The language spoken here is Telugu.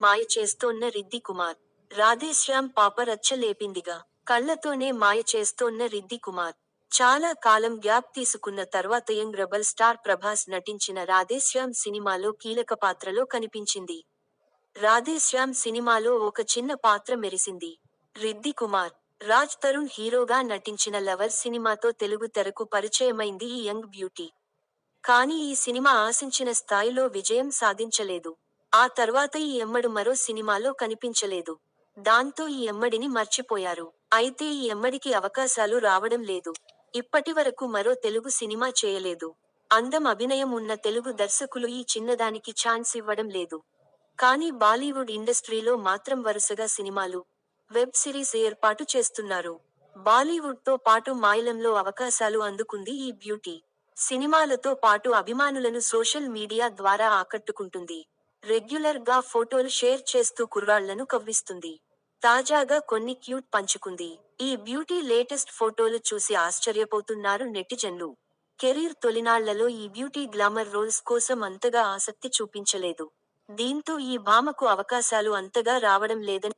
మాయ చేస్తోన్న రిద్ది కుమార్. రాధేశ్యామ్ పాప రచ్చ లేపిందిగా. కళ్లతోనే మాయ చేస్తోన్న రిద్ది కుమార్. చాలా కాలం గ్యాప్ తీసుకున్న తర్వాత యంగ్ రెబల్ స్టార్ ప్రభాస్ నటించిన రాధేశ్యామ్ సినిమాలో కీలక పాత్రలో కనిపించింది. రాధేశ్యామ్ సినిమాలో ఒక చిన్న పాత్ర మెరిసింది. రిద్ది కుమార్. రాజ్ తరుణ్ హీరోగా నటించిన లవర్ సినిమాతో తెలుగు తెరకు పరిచయమైంది ఈ యంగ్ బ్యూటీ. కానీ ఈ సినిమా ఆశించిన స్థాయిలో విజయం సాధించలేదు. ఆ తర్వాత ఈ ఎమ్మడు మరో సినిమాలో కనిపించలేదు. దాంతో ఈ ఎమ్మడిని మర్చిపోయారు. అయితే ఈ ఎమ్మడికి అవకాశాలు రావడం లేదు. ఇప్పటివరకు మరో తెలుగు సినిమా చేయలేదు. అందం అభినయం ఉన్న తెలుగు దర్శకులు ఈ చిన్నదానికి ఛాన్స్ ఇవ్వడం లేదు. కానీ బాలీవుడ్ ఇండస్ట్రీలో మాత్రం వరుసగా సినిమాలు, వెబ్ సిరీస్ ఏర్పాటు చేస్తున్నారు. బాలీవుడ్తో పాటు మాయలంలో అవకాశాలు అందుకుంది ఈ బ్యూటీ. సినిమాలతో పాటు అభిమానులను సోషల్ మీడియా ద్వారా ఆకట్టుకుంటుంది. రెగ్యులర్ గా ఫోటోలు షేర్ చేస్తూ కుర్రాళ్లను కవ్విస్తుంది. తాజాగా కొన్ని క్యూట్ పంచుకుంది. ఈ బ్యూటీ లేటెస్ట్ ఫోటోలు చూసి ఆశ్చర్యపోతున్నారు నెటిజన్లు. కెరీర్ తొలినాళ్లలో ఈ బ్యూటీ గ్లామర్ రోల్స్ కోసం అంతగా ఆసక్తి చూపించలేదు. దీంతో ఈ భామకు అవకాశాలు అంతగా రావడం లేదని